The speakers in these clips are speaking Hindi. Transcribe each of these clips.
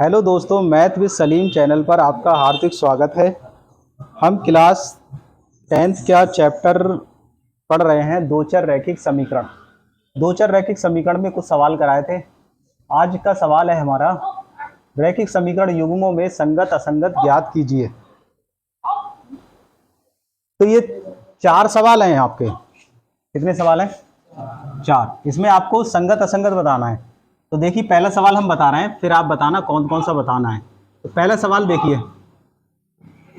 हेलो दोस्तों, मैथ विद सलीम चैनल पर आपका हार्दिक स्वागत है। हम क्लास 10th का चैप्टर पढ़ रहे हैं, दो चर रैखिक समीकरण। दो चर रैखिक समीकरण में कुछ सवाल कराए थे। आज का सवाल है हमारा, रैखिक समीकरण युग्मों में संगत असंगत ज्ञात कीजिए। तो ये 4 सवाल हैं आपके। कितने सवाल हैं? 4। इसमें आपको संगत असंगत बताना है। तो देखिए, पहला सवाल हम बता रहे हैं, फिर आप बताना कौन कौन सा बताना है। तो पहला सवाल देखिए,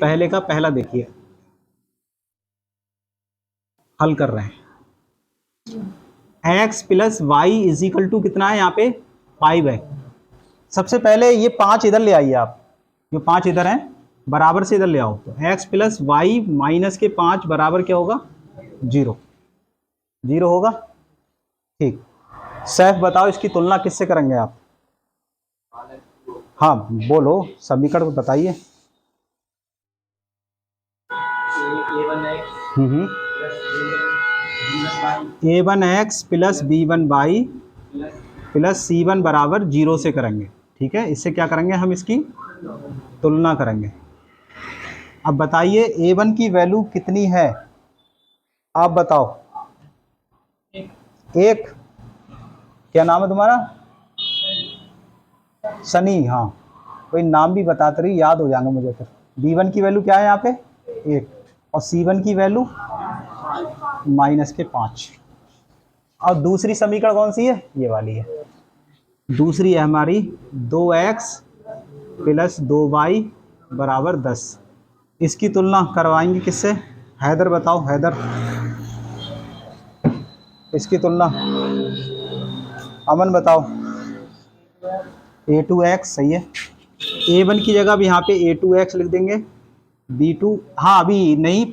पहले का पहला देखिए, हल कर रहे हैं। x plus Y is equal to कितना है? यहाँ पे 5 है। सबसे पहले ये 5 इधर ले आइए आप, जो 5 इधर हैं बराबर से इधर ले आओ। तो x प्लस वाई माइनस के 5 बराबर क्या होगा? 0। 0 होगा। ठीक। सैफ बताओ, इसकी तुलना किससे करेंगे आप? हाँ बोलो, समीकरण बताइए। a1x plus b1 by plus c1 बराबर 0 से करेंगे। ठीक है, इससे क्या करेंगे? हम इसकी तुलना करेंगे। अब बताइए a1 की वैल्यू कितनी है? आप बताओ। एक। क्या नाम है तुम्हारा? सनी। हाँ, कोई नाम भी बताते रही, याद हो जाएगा मुझे। फिर b1 की वैल्यू क्या है यहाँ पे? 1। और c1 की वैल्यू माइनस के 5। और दूसरी समीकरण कौन सी है? ये वाली है। दूसरी है हमारी 2x प्लस 2y बराबर 10। इसकी तुलना करवाएंगे किससे? हैदर बताओ, हैदर इसकी तुलना। अमन बताओ। a2x सही है। a1 की जगह अब यहाँ पे a2x लिख देंगे। b2, हाँ अभी नहीं,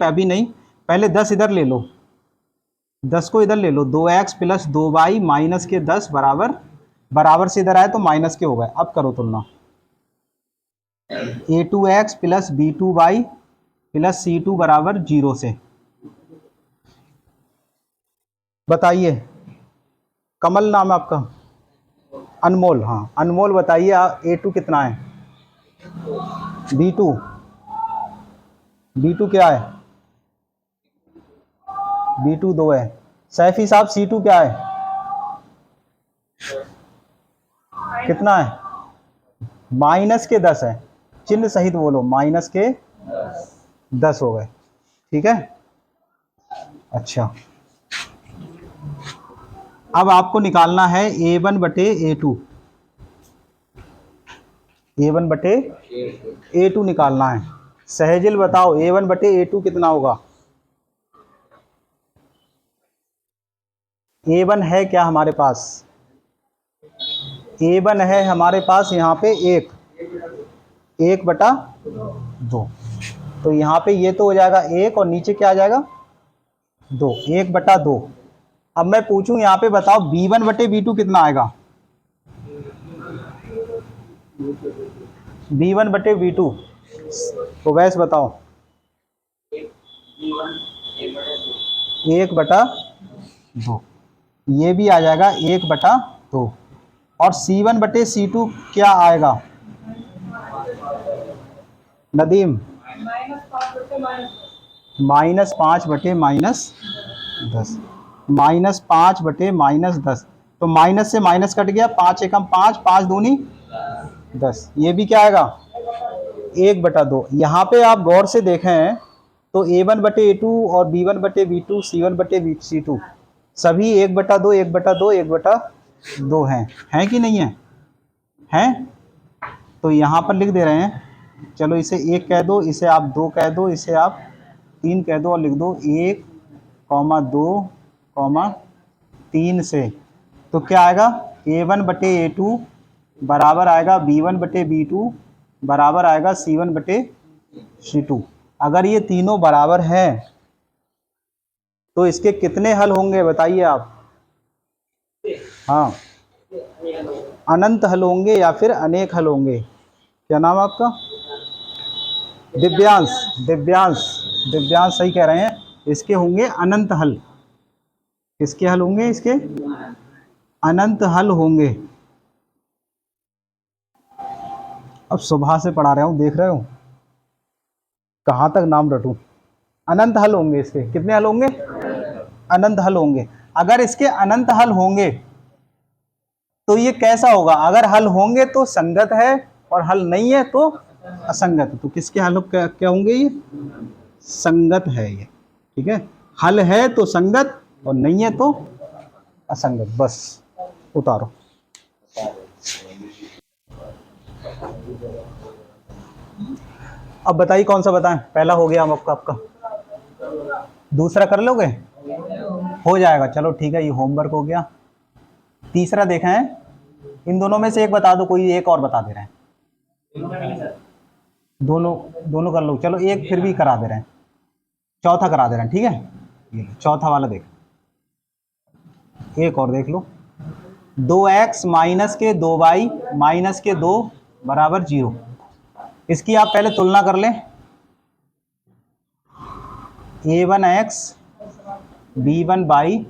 पहले 10 इधर ले लो, 10 को इधर ले लो। 2x प्लस 2y माइनस के 10 बराबर, बराबर से इधर आए तो माइनस के हो गए। अब करो तुलना। a2x plus b2y plus c2 बराबर 0 से। बताइए, कमल नाम है आपका? अनमोल। हाँ अनमोल बताइए, a2 कितना है? b2, b2 क्या है? b2 2 है। सैफी साहब c2 क्या है? कितना है? माइनस के 10 है। चिन्ह सहित बोलो, माइनस के 10 हो गए। ठीक है। अच्छा, अब आपको निकालना है a1 बटे a2। a1 बटे a2 निकालना है। सहजिल बताओ, a1 बटे a2 कितना होगा? a1 है क्या हमारे पास? a1 है हमारे पास यहाँ पे 1 बटा 2। तो यहाँ पे ये तो हो जाएगा 1 और नीचे क्या आ जाएगा? 2। 1 बटा 2। अब मैं पूछूं यहाँ पे, बताओ b1 बटे b2 कितना आएगा? b1 बटे b2 तो वैसे बताओ। 1 बटा 2। ये भी आ जाएगा 1 बटा 2। और c1 बटे c2 क्या आएगा नदीम? -5 बटे -10। -5 बटे -10। तो माइनस से माइनस कट गया, 5 एकम 5, 5 दूनी 10। ये भी क्या आएगा? 1 बटा 2। यहाँ पे आप गौर से देखें तो a1 बटे a2 और b1 बटे b2, c1 बटे c2 सभी 1 बटा 2, 1 बटा 2, 1 बटा 2 हैं कि नहीं है? हैं। तो यहाँ पर लिख दे रहे हैं, चलो इसे 1 कह दो, इसे आप 2 कह दो, इसे आप 3 कह दो और लिख दो 1, 2, 3 से। तो क्या आएगा? a1 बटे a2 बराबर आएगा b1 बटे b2 बराबर आएगा c1 बटे c2। अगर ये तीनों बराबर हैं तो इसके कितने हल होंगे बताइए आप? हाँ, अनंत हल होंगे या फिर अनेक हल होंगे? क्या नाम है आपका? दिव्यांश। दिव्यांश, दिव्यांश सही कह रहे हैं। इसके होंगे अनंत हल। किसके हल होंगे? इसके अनंत हल होंगे। अब सुबह से पढ़ा रहा हूँ, देख रहे हो कहाँ तक नाम रटूं। अनंत हल होंगे इसके, कितने हल होंगे? अनंत हल होंगे। अगर इसके अनंत हल होंगे तो ये कैसा होगा? अगर हल होंगे तो संगत है और हल नहीं है तो असंगत। तो किसके हल क्या होंगे? ये संगत है ये, ठीक है। हल है तो संगत और नहीं है तो असंगत। बस उतारो। अब बताइए कौन सा बताएं? पहला हो गया हम आपका, दूसरा कर लोगे? हो जाएगा, चलो ठीक है, ये होमवर्क हो गया। तीसरा देखा है, इन दोनों में से एक बता दो, कोई एक और बता दे रहे हैं। दोनों दोनों कर लो, चलो एक फिर भी करा दे रहे हैं, चौथा करा दे रहे हैं, ठीक है। ये चौथा वाला देख, एक और देख लो। 2x माइनस के 2y माइनस के 2 बराबर 0। इसकी आप पहले तुलना कर लें। a1x b1y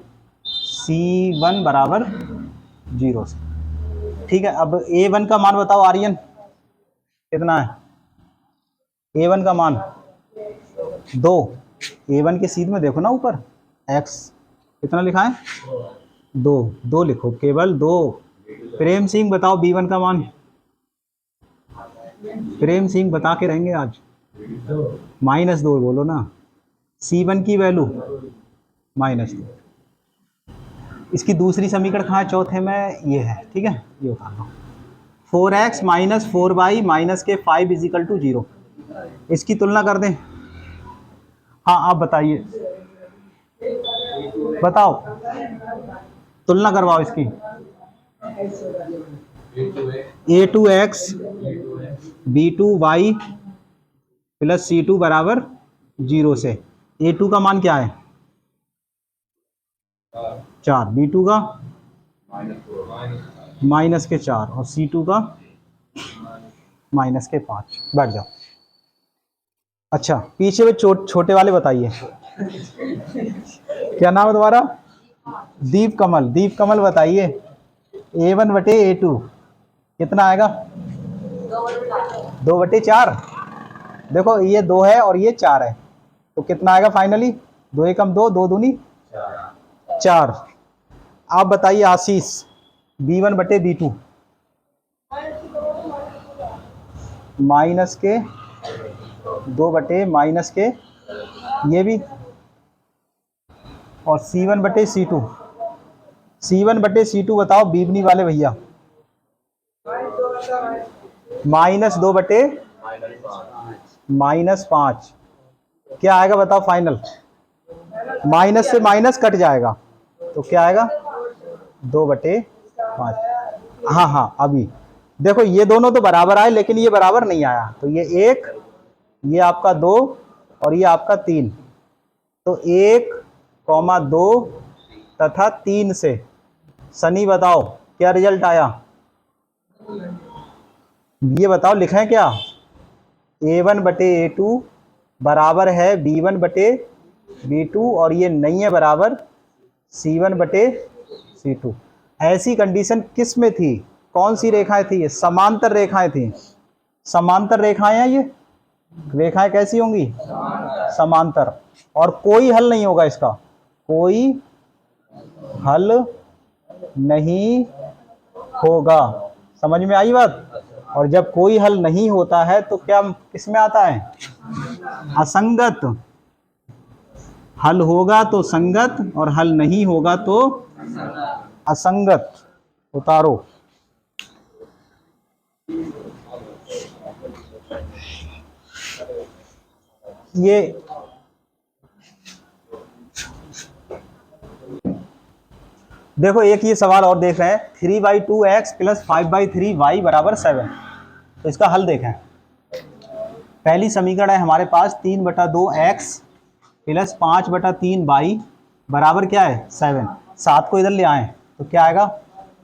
c1 बराबर 0 से, ठीक है। अब a1 का मान बताओ आर्यन, कितना है? a1 का मान 2। a1 के सीध में देखो ना ऊपर x कितना लिखा है? 2। 2 लिखो, केवल 2। प्रेम सिंह बताओ b1 का मान। प्रेम सिंह बता के रहेंगे आज। -2 बोलो ना। c1 की वैल्यू -2। इसकी दूसरी समीकरण कहाँ है? चौथे में ये है, ठीक है, ये उतार लो। 4x माइनस 4y माइनस के 5 इजिकल टू 0। इसकी तुलना कर दें। हाँ आप बताइए, बताओ, तुलना करवाओ इसकी। a2x b2y प्लस c2 बराबर 0 से a2 का मान क्या है? 4। b2 का माइनस के 4 और c2 का माइनस के 5। बैठ जाओ। अच्छा पीछे में छोटे वाले बताइए, क्या नाम है तुम्हारा? दीप कमल। दीप कमल बताइए, a1 बटे a2 कितना आएगा? 2/4। देखो ये 2 है और ये 4 है, तो कितना आएगा फाइनली? 2 एकम 2, 2 दूनी 4। आप बताइए आशीष, b1 बटे b2 माइनस के 2 बटे माइनस के ये भी, और c1 बटे c2। c1 बटे c2 बताओ बीबनी वाले भैया। -2 बटे -5 क्या आएगा बताओ फाइनल? माइनस से माइनस कट जाएगा तो क्या आएगा? 2/5। हाँ हाँ, अभी देखो ये दोनों तो बराबर आए लेकिन ये बराबर नहीं आया, तो ये 1, ये आपका 2 और ये आपका 3। तो 1, 2 तथा 3 से सनी बताओ क्या रिजल्ट आया? ये बताओ लिखें क्या? a1 बटे a2 बराबर है b1 बटे b2 और ये नहीं है बराबर c1 बटे c2। ऐसी कंडीशन किस में थी? कौन सी रेखाएं थी? ये समांतर रेखाएं थी। समांतर रेखाएं हैं ये। रेखाएं कैसी होंगी? समांतर। और कोई हल नहीं होगा इसका, कोई हल नहीं होगा। समझ में आई बात? और जब कोई हल नहीं होता है तो क्या किस में आता है? असंगत। हल होगा तो संगत और हल नहीं होगा तो असंगत। उतारो। ये देखो एक ये सवाल और देख रहे हैं, 3/2x प्लस 5/3y बराबर 7। तो इसका हल देखें। पहली समीकरण है हमारे पास 3/2x प्लस 5/3y बराबर क्या है? 7। 7 को इधर ले आए तो क्या आएगा?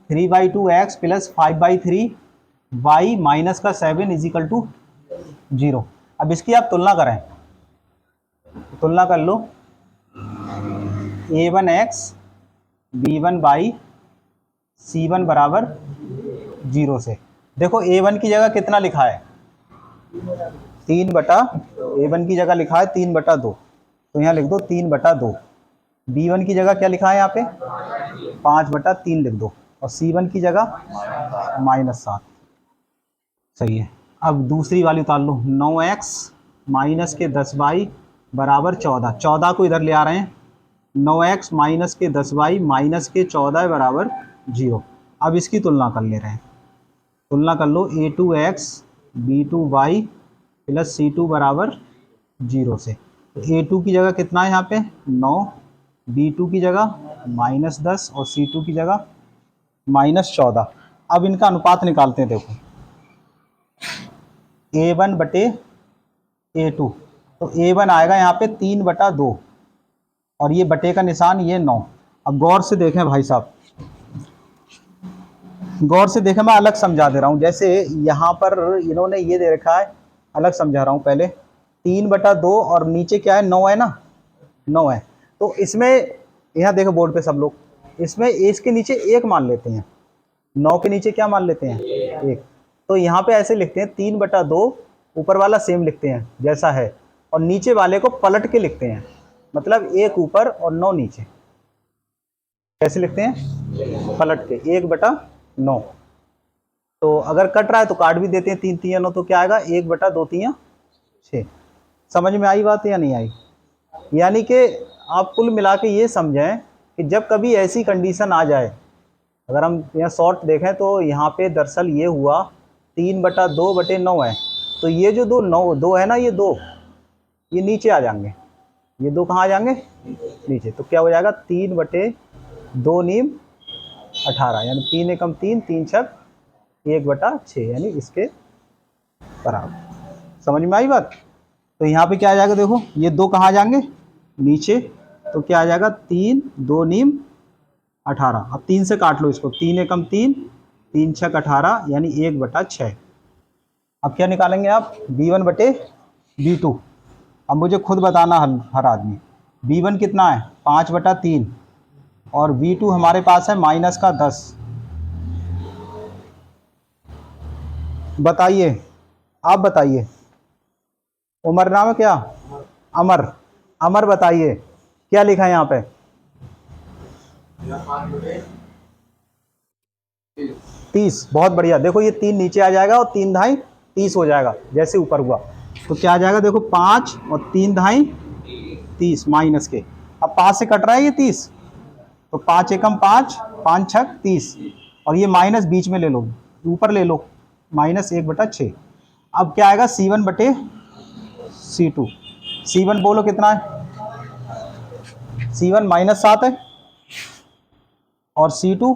3/2x प्लस 5/3y माइनस का 7 इजिकल टू 0। अब इसकी आप तुलना करें, तुलना कर लो। a1x b1y c1 बराबर 0 से। देखो a1 की जगह कितना लिखा है? 3 बटा, A1 की जगह लिखा है 3/2, तो यहाँ लिख दो 3/2। B1 की जगह क्या लिखा है यहाँ पे 5/3 लिख दो, और C1 की जगह -7। सही है। अब दूसरी वाली उतार लो, 9x माइनस के 10y बराबर 14। 14 को इधर ले आ रहे हैं, 9x माइनस के 10y माइनस के 14 बराबर 0। अब इसकी तुलना कर ले रहे हैं, तुलना कर लो a2x b2y प्लस c2 बराबर 0 से। तो a2 की जगह कितना है यहाँ पे 9, b2 की जगह -10 और c2 की जगह -14। अब इनका अनुपात निकालते हैं। देखो A1/A2, तो A1 आएगा यहाँ पे 3/2, और ये बटे का निशान ये 9। अब गौर से देखें भाई साहब, गौर से देखें, मैं अलग समझा दे रहा हूँ। जैसे यहाँ पर इन्होंने ये दे रखा है, अलग समझा रहा हूँ। पहले 3/2 और नीचे क्या है 9 है ना, 9 है। तो इसमें यहाँ देखो बोर्ड पे सब लोग, इसमें इसके नीचे 1 मान लेते हैं, 9 के नीचे क्या मान लेते हैं 1। तो यहाँ पे ऐसे लिखते हैं 3/2, ऊपर वाला सेम लिखते हैं जैसा है, और नीचे वाले को पलट के लिखते हैं, मतलब 1 ऊपर और 9 नीचे। कैसे लिखते हैं पलट के 1/9। तो अगर कट रहा है तो काट भी देते हैं, 3 3 9, तो क्या आएगा 1/2 3 6। समझ में आई बात या नहीं आई? यानी कि आप कुल मिला के ये समझें कि जब कभी ऐसी कंडीशन आ जाए, अगर हम यहाँ शॉर्ट देखें तो यहाँ पे दरअसल ये हुआ 3/2/9 है, तो ये जो दो है ना, ये 2 ये नीचे आ जाएंगे, ये 2 कहाँ आ जाएंगे नीचे। तो क्या हो जाएगा 3/2 नीम 18, यानी 3 एकम 3, 3 छक 1/6, यानी इसके बराबर। समझ में आई बात? तो यहाँ पे क्या आ जाएगा, देखो ये 2 कहाँ आ जाएंगे नीचे, तो क्या आ जाएगा 3 2 नीम 18। अब 3 से काट लो इसको, 3 एकम 3, 3 छक 18, यानी 1/6। अब क्या निकालेंगे आप B1/B2। अब मुझे खुद बताना हर आदमी, B1 कितना है 5/3, और B2 हमारे पास है -10। बताइए, आप बताइए, उमर नाम है क्या, अमर, अमर बताइए क्या लिखा है यहाँ पे 30। बहुत बढ़िया। देखो ये 3 नीचे आ जाएगा और 3 धाई 30 हो जाएगा, जैसे ऊपर हुआ। तो क्या आ जाएगा, देखो 5 और 3 धाई 30 माइनस के। अब 5 से कट रहा है ये 30, तो 5 एकम 5, 5 छक 30, और ये माइनस बीच में ले लो, ऊपर ले लो, -1/6। अब क्या आएगा C1/C2। C1 बोलो कितना है, C1 -7 है, और C2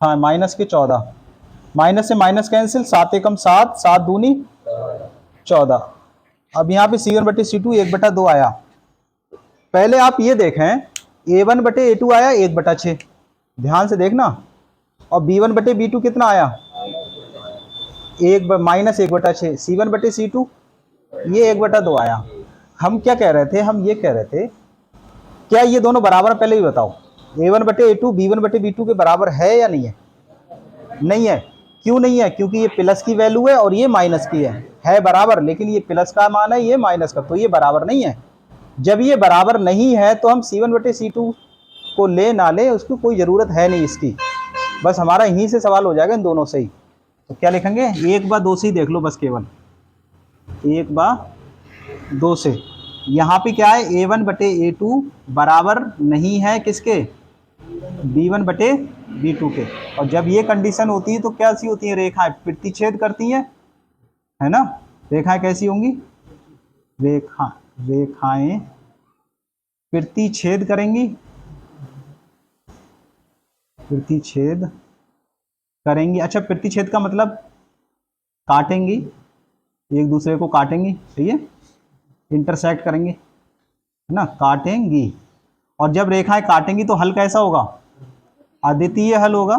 हाँ -14। माइनस से माइनस कैंसिल, 7 एकम 7, 7 दूनी 14। अब यहाँ पे C1/C2 1/2 आया। पहले आप ये देखें A1/A2 आया 1/6, ध्यान से देखना, और B1/B2 कितना आया -1/6। C1/C2 ये 1/2 आया। हम क्या कह रहे थे, हम ये कह रहे थे क्या ये दोनों बराबर, पहले ही बताओ A1/A2 B1/B2 के बराबर है या नहीं है? नहीं है। क्यों नहीं है? क्योंकि ये प्लस की वैल्यू है और ये माइनस की है बराबर, लेकिन ये प्लस का मान है, ये माइनस का, तो ये बराबर नहीं है। जब ये बराबर नहीं है तो हम C1/C2 को ले ना ले, उसकी कोई ज़रूरत है नहीं इसकी, बस हमारा यहीं से सवाल हो जाएगा इन दोनों से ही। तो क्या लिखेंगे 1/2 से ही देख लो बस, केवल 1/2 से। यहाँ पे क्या है A1/A2 बराबर नहीं है किसके, B1/B2 के। और जब ये कंडीशन होती है तो क्या सी होती है, रेखाएं प्रतिच्छेद करती हैं, है ना। रेखाएं कैसी होंगी, रेखाएं प्रतिच्छेद करेंगी, प्रतिच्छेद करेंगी। अच्छा, प्रतिच्छेद का मतलब काटेंगी, एक दूसरे को काटेंगी, सही है, इंटरसेक्ट करेंगे, है ना, काटेंगी। और जब रेखाएं काटेंगी तो हल कैसा होगा, अद्वितीय हल होगा,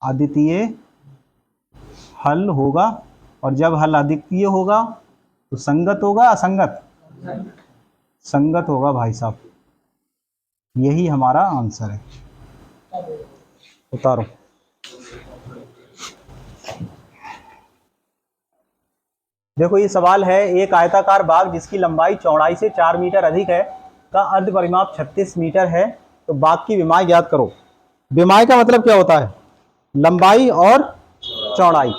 अद्वितीय हल होगा। और जब हल अद्वितीय होगा तो संगत होगा, असंगत, संगत होगा भाई साहब। यही हमारा आंसर है। उतारो। देखो ये सवाल है, एक आयताकार बाग जिसकी लंबाई चौड़ाई से 4 मीटर अधिक है का अर्ध परिमाप 36 मीटर है, तो बाग की विमाई ज्ञात करो। विमाई का मतलब क्या होता है? लंबाई और चौड़ाई।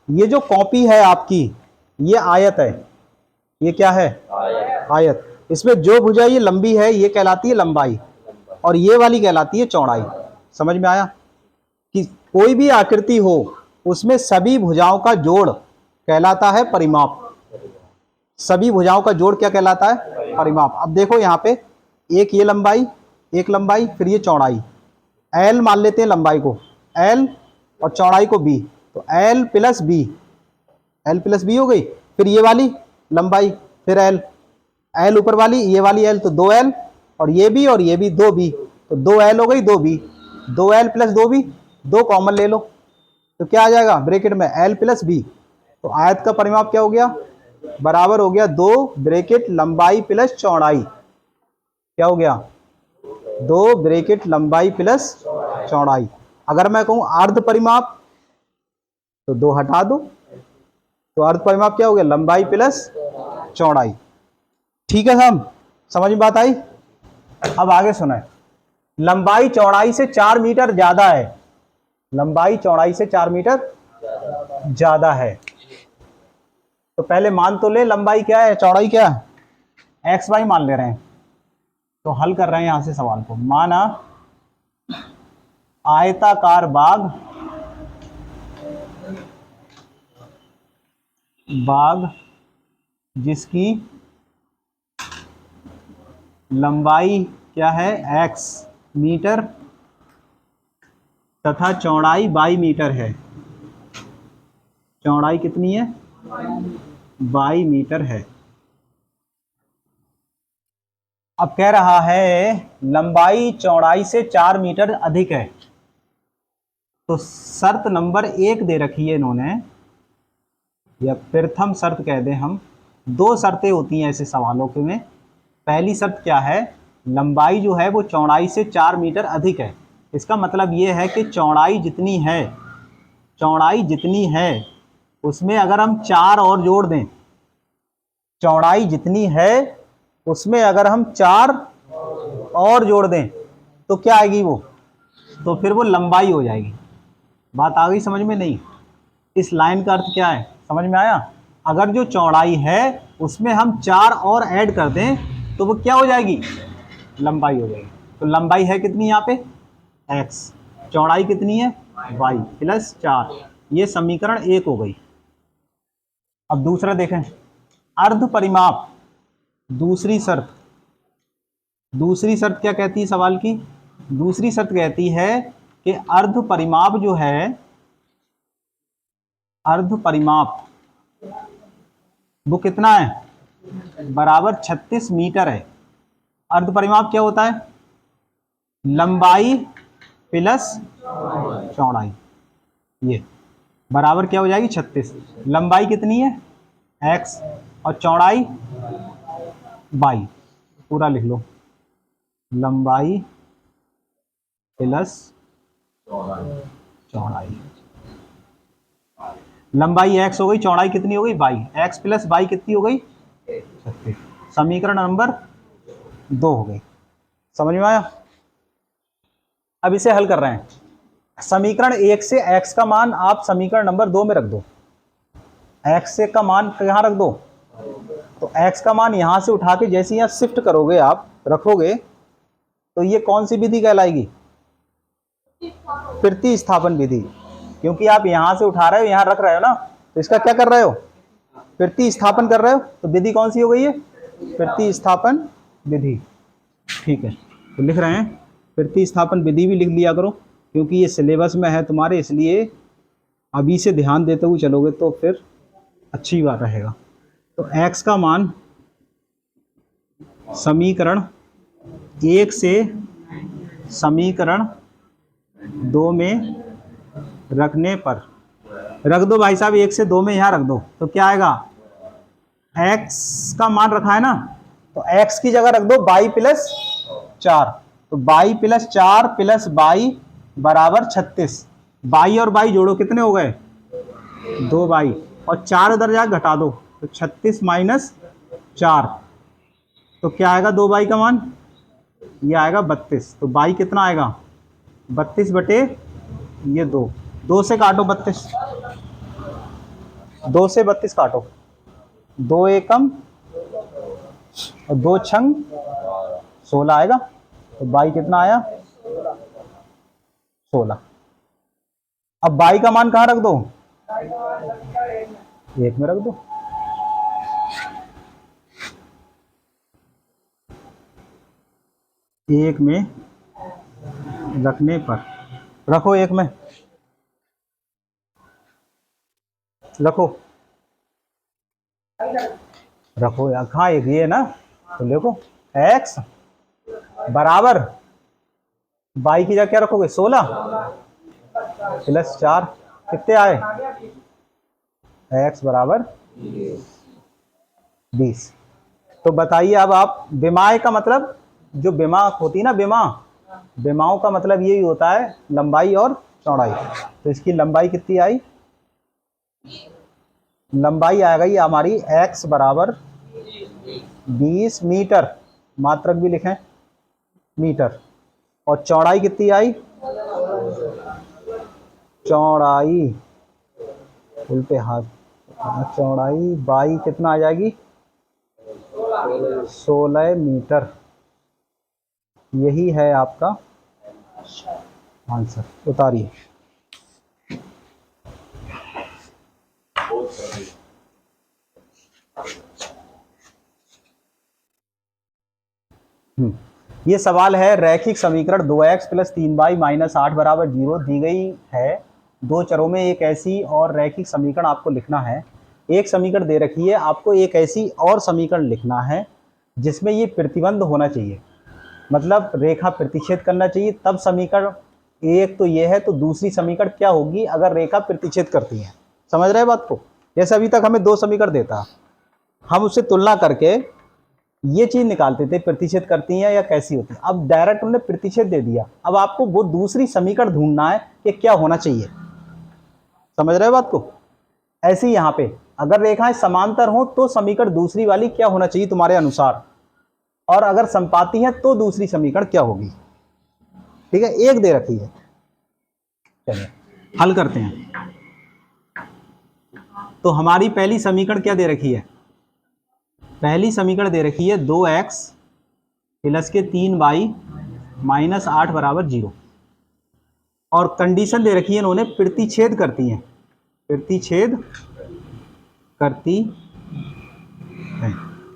ये जो कॉपी है आपकी, ये आयत है। ये क्या है? आयत। इसमें जो भुजा ये लंबी है ये कहलाती है लंबाई, और ये वाली कहलाती है चौड़ाई। समझ में आया? कि कोई भी आकृति हो उसमें सभी भुजाओं का जोड़ कहलाता है परिमाप। सभी भुजाओं का जोड़ क्या कहलाता है? परिमाप। अब देखो यहाँ पे एक ये लंबाई, एक लंबाई, फिर ये चौड़ाई। एल मान लेते हैं लंबाई को, एल, और चौड़ाई को बी, तो L plus B, L plus B हो गई। फिर ये वाली लंबाई, फिर एल, एल ऊपर वाली, ये वाली एल, तो 2L, और ये भी 2B, तो 2L हो गई 2B, 2L plus 2B, 2 common ले लो, तो क्या आ जाएगा ब्रैकेट में L प्लस B। तो आयत का परिमाप क्या हो गया? बराबर हो गया 2 ब्रैकेट लंबाई प्लस चौड़ाई। क्या हो गया? 2 ब्रैकेट लंबाई प्लस चौड़ाई। अगर मैं कहूं अर्ध परिमाप तो 2 हटा दो, तो अर्ध परिमाप क्या हो गया? लंबाई प्लस चौड़ाई। ठीक है साहब, समझ में बात आई? अब आगे सुनाए। लंबाई चौड़ाई से 4 मीटर ज्यादा है, लंबाई चौड़ाई से 4 मीटर ज्यादा है, तो पहले मान तो ले लंबाई क्या है चौड़ाई क्या है, एक्स वाई मान ले रहे हैं। तो हल कर रहे हैं यहां से सवाल को। माना आयताकार बाग जिसकी लंबाई क्या है x मीटर तथा चौड़ाई y मीटर है। चौड़ाई कितनी है? y मीटर है। अब कह रहा है लंबाई चौड़ाई से 4 मीटर अधिक है, तो शर्त नंबर 1 दे रखी है इन्होंने, या प्रथम शर्त कह दें हम। 2 शर्तें होती हैं ऐसे सवालों के में। पहली शर्त क्या है? लंबाई जो है वो चौड़ाई से 4 मीटर अधिक है। इसका मतलब ये है कि चौड़ाई जितनी है, चौड़ाई जितनी है उसमें अगर हम 4 और जोड़ दें, चौड़ाई जितनी है उसमें अगर हम 4 और जोड़ दें तो क्या आएगी वो? तो फिर वो लंबाई हो जाएगी। बात आ गई समझ में? नहीं, इस लाइन का अर्थ क्या है समझ में आया? अगर जो चौड़ाई है उसमें हम 4 और ऐड कर दें तो वो क्या हो जाएगी? लंबाई हो जाएगी। तो लंबाई है कितनी यहाँ पे? x, चौड़ाई कितनी है? y plus 4। ये समीकरण 1 हो गई। अब दूसरा देखें, अर्ध परिमाप। दूसरी शर्त, दूसरी शर्त क्या कहती है सवाल की? दूसरी शर्त कहती है कि अर्ध परिमाप जो है, अर्ध परिमाप वो कितना है? बराबर 36 मीटर है। अर्ध परिमाप क्या होता है? लंबाई प्लस चौड़ाई। ये बराबर क्या हो जाएगी? 36। लंबाई कितनी है? x, और चौड़ाई y। पूरा लिख लो, लंबाई प्लस चौड़ाई। लंबाई x हो गई, चौड़ाई कितनी हो गई? y। x प्लस y कितनी हो गई? 36। समीकरण नंबर 2 हो गई। समझ में आया? अब इसे हल कर रहे हैं। समीकरण 1 से x का मान आप समीकरण नंबर 2 में रख दो। x से का मान कहाँ रख दो? तो x का मान यहां से उठा के जैसे यहाँ शिफ्ट करोगे, आप रखोगे, तो ये कौन सी विधि कहलाएगी? प्रतिस्थापन विधि। क्योंकि आप यहां से उठा रहे हो, यहां रख रहे हो ना, तो इसका क्या कर रहे हो? प्रतिस्थापन कर रहे हो। तो विधि कौन सी हो गई है? प्रतिस्थापन विधि। ठीक है, तो लिख रहे हैं प्रतिस्थापन विधि भी लिख लिया करो, क्योंकि ये सिलेबस में है तुम्हारे, इसलिए अभी से ध्यान देते हुए चलोगे तो फिर अच्छी बात रहेगा। तो x का मान समीकरण 1 से समीकरण 2 में रखने पर, रख दो भाई साहब, 1 से 2 में यहाँ रख दो, तो क्या आएगा? x का मान रखा है ना, तो x की जगह रख दो y प्लस 4। तो y प्लस 4 प्लस y बराबर 36। y और y जोड़ो, कितने हो गए? 2y। और 4 उधर जा घटा दो तो 36 माइनस 4, तो क्या आएगा 2y का मान, ये आएगा 32। तो y कितना आएगा 32 बटे ये 2, 2 से काटो 32, 2 से 32 काटो, 2 एकम और 2 छंग 16 आएगा। तो y कितना आया 16। अब y का मान कहाँ रख दो, 1 में रख दो। एक में रखने पर, रखो 1 में, रखो रखो यार, कहाँ एक ये है ना, तो देखो x बराबर y की जगह क्या रखोगे 16 प्लस 4, कितने आए x बराबर 20। तो बताइए अब आप, विमाएँ का मतलब, जो विमा होती है ना, विमाओं का मतलब यही होता है लंबाई और चौड़ाई। तो इसकी लंबाई कितनी आई, लंबाई आ गई हमारी x बराबर 20 मीटर, मात्रक भी लिखें मीटर, और चौड़ाई कितनी आई, चौड़ाई उल्टे हाथ, चौड़ाई बाई कितना आ जाएगी 16 मीटर। यही है आपका आंसर, उतारिए। ये सवाल है, रैखिक समीकरण 2x प्लस 3y माइनस 8 बराबर 0 दी गई है। दो चरों में एक ऐसी और रैखिक समीकरण आपको लिखना है। एक समीकरण दे रखी है, आपको एक ऐसी और समीकरण लिखना है जिसमें ये प्रतिबंध होना चाहिए, मतलब रेखा प्रतिच्छेद करना चाहिए, तब समीकरण एक तो ये है, तो दूसरी समीकरण क्या होगी अगर रेखा प्रतिच्छेद करती है। समझ रहे बात को? जैसे अभी तक हमें 2 समीकरण देता, हम उससे तुलना करके ये चीज निकालते थे प्रतिच्छेद करती हैं या कैसी होती है। अब डायरेक्ट उन्होंने प्रतिच्छेद दे दिया, अब आपको वो दूसरी समीकरण ढूंढना है कि क्या होना चाहिए। समझ रहे बात को? ऐसे ही यहाँ पे अगर रेखाएं समांतर हो तो समीकरण दूसरी वाली क्या होना चाहिए तुम्हारे अनुसार, और अगर संपाती है तो दूसरी समीकरण क्या होगी। ठीक है, एक दे रखी है, चलिए हल करते हैं। तो हमारी पहली समीकरण क्या दे रखी है, पहली समीकरण दे रखी है 2x प्लस के 3y माइनस 8 बराबर 0, और कंडीशन दे रखी है इन्होंने प्रतिच्छेद करती है, प्रतिच्छेद करती है।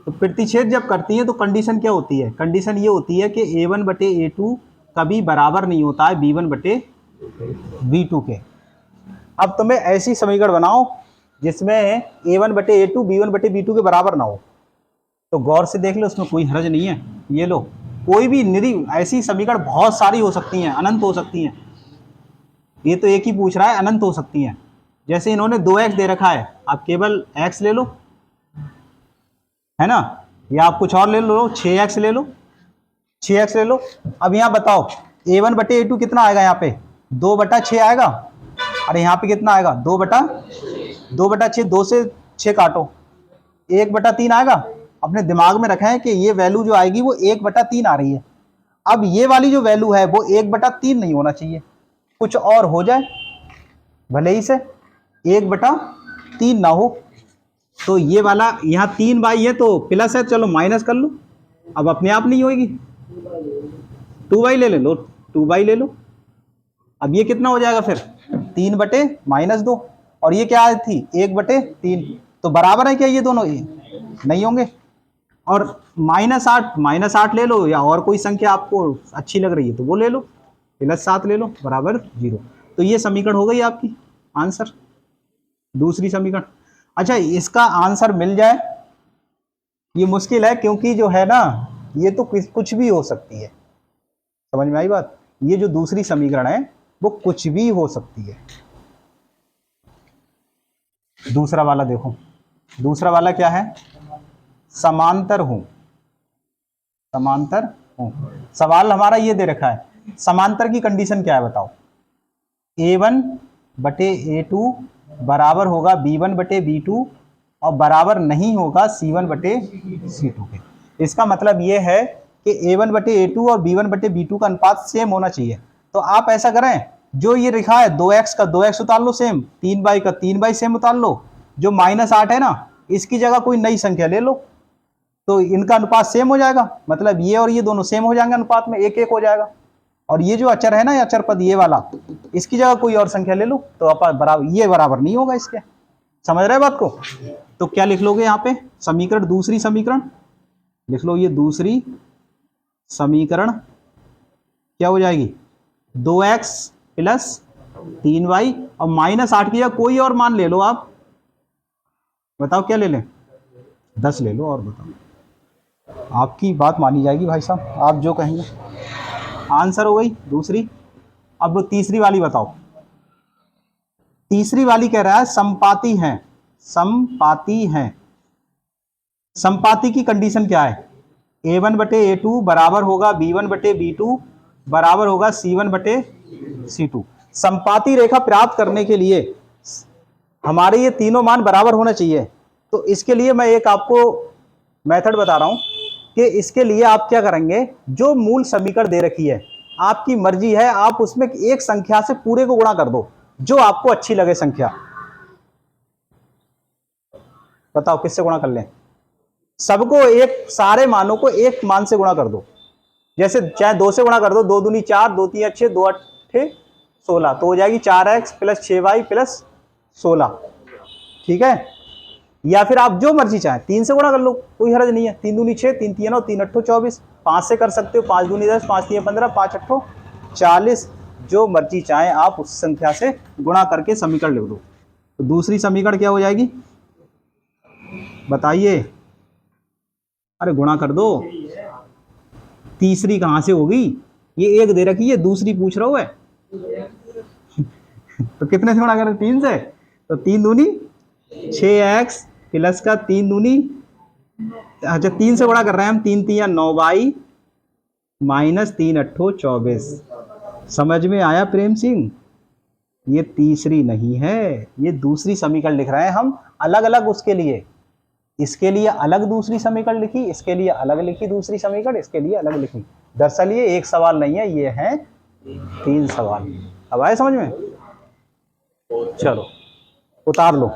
तो प्रतिच्छेद जब करती है तो कंडीशन क्या होती है, कंडीशन ये होती है कि a1 बटे a2 कभी बराबर नहीं होता है b1 बटे b2 के। अब तुम्हें ऐसी समीकरण बनाओ जिसमें a1 बटे a2 b1 बटे b2 के बराबर ना हो। तो गौर से देख लो, उसमें कोई हर्ज नहीं है। ये लो, कोई भी निरी ऐसी समीकरण बहुत सारी हो सकती हैं, अनंत हो सकती हैं। ये तो एक ही पूछ रहा है, अनंत हो सकती हैं। जैसे इन्होंने 2x दे रखा है, आप केवल x ले लो, है ना, या आप कुछ और ले लो, 6x ले लो, 6x ले लो। अब यहाँ बताओ a1 बटे a2 कितना आएगा, यहाँ पे 2/6 आएगा, और यहाँ पे कितना आएगा 2/6, 2 से 6 काटो 1/3 आएगा। अपने दिमाग में रखें कि ये वैल्यू जो आएगी वो 1/3 आ रही है। अब ये वाली जो वैल्यू है वो 1/3 नहीं होना चाहिए, कुछ और हो जाए, भले ही से 1/3 ना हो। तो ये वाला यहाँ 3y है तो प्लस है, चलो माइनस कर लो, अब अपने आप नहीं होगी, 2y ले लो, 2y ले लो। अब ये कितना हो जाएगा फिर 3/-2, और ये क्या थी 1/3, तो बराबर है क्या ये दोनों? नहीं होंगे। और -8 ले लो, या और कोई संख्या आपको अच्छी लग रही है तो वो ले लो, +7 ले लो, बराबर 0। तो ये समीकरण हो गई आपकी आंसर, दूसरी समीकरण। अच्छा, इसका आंसर मिल जाए ये मुश्किल है, क्योंकि जो है ना ये तो कुछ भी हो सकती है। समझ में आई बात? ये जो दूसरी समीकरण है वो कुछ भी हो सकती है। दूसरा वाला देखो, दूसरा वाला क्या है, समांतर हूं, समांतर हूं। सवाल हमारा ये दे रखा है, समांतर की कंडीशन क्या है बताओ, a1 बटे a2 बराबर होगा B1 बटे B2 और बराबर नहीं होगा C1 बटे C2 के। इसका मतलब ये है कि A1 बटे A2 और B1 बटे B2 का अनुपात सेम होना चाहिए। तो आप ऐसा करें, जो ये लिखा है 2x का 2x उतार लो सेम, 3y का 3y सेम उतार लो, जो -8 है ना इसकी जगह कोई नई संख्या ले लो, तो इनका अनुपात सेम हो जाएगा। मतलब ये और ये दोनों सेम हो जाएंगे अनुपात में, 1-1 हो जाएगा। और ये जो अचर है ना, अचर पद ये वाला, इसकी जगह कोई और संख्या ले लो तो अपन बराबर, ये बराबर नहीं होगा इसके। समझ रहे बात को? तो क्या लिख लोगे यहाँ पे समीकरण, दूसरी समीकरण लिख लो। ये दूसरी समीकरण क्या हो जाएगी, 2x प्लस 3y और -8 की जगह कोई और मान ले लो आप। बताओ क्या ले लें, 10 ले लो और बताओ, आपकी बात मानी जाएगी भाई साहब, आप जो कहेंगे। आंसर हो गई दूसरी। अब तीसरी वाली बताओ। तीसरी वाली कह रहा है संपाती हैं, संपाती हैं। संपाती की कंडीशन क्या है, A1 बटे A2 बराबर होगा B1 बटे B2 बराबर होगा C1 बटे C2। संपाती रेखा प्राप्त करने के लिए हमारे ये तीनों मान बराबर होना चाहिए। तो इसके लिए मैं एक आपको मेथड बता रहा हूं कि इसके लिए आप क्या करेंगे, जो मूल समीकरण दे रखी है आपकी मर्जी है, आप उसमें एक संख्या से पूरे को गुणा कर दो, जो आपको अच्छी लगे संख्या। बताओ किससे गुणा कर लें, सबको एक, सारे मानों को एक मान से गुणा कर दो। जैसे चाहे 2 से गुणा कर दो, 2 दूनी 4, 2 3 6, 2 8 16, तो हो जाएगी 4x प्लस 6y प्लस 16। ठीक है, या फिर आप जो मर्जी चाहें 3 से गुणा कर लो, कोई हर्ज नहीं है। 3 दूनी 6, 3 3 9, 3 8 24, 5 से कर सकते हो, 5 दूनी 10, 5 3 15, 5 8 40, जो मर्जी चाहें आप उस संख्या से गुणा करके समीकरण लिख दो। तो दूसरी समीकरण क्या हो जाएगी बताइए, अरे गुणा कर दो। तीसरी कहां से होगी, ये एक दे रखी है, दूसरी पूछ रहा हूं है तो कितने से गुणा करें, 3 से, तो 3 दूनी 6x प्लस का 3 दूनी, अच्छा 3 से गुणा कर रहे हैं हम, 3 3 9y माइनस 3 8 24। समझ में आया प्रेम सिंह? ये तीसरी नहीं है, ये दूसरी समीकरण लिख रहे हैं हम अलग अलग उसके लिए। इसके लिए अलग दूसरी समीकरण लिखी, इसके लिए अलग लिखी दूसरी समीकरण, इसके लिए अलग लिखी। दरअसल ये एक सवाल नहीं है, ये है 3 सवाल। अब आए समझ में? चलो उतार लो।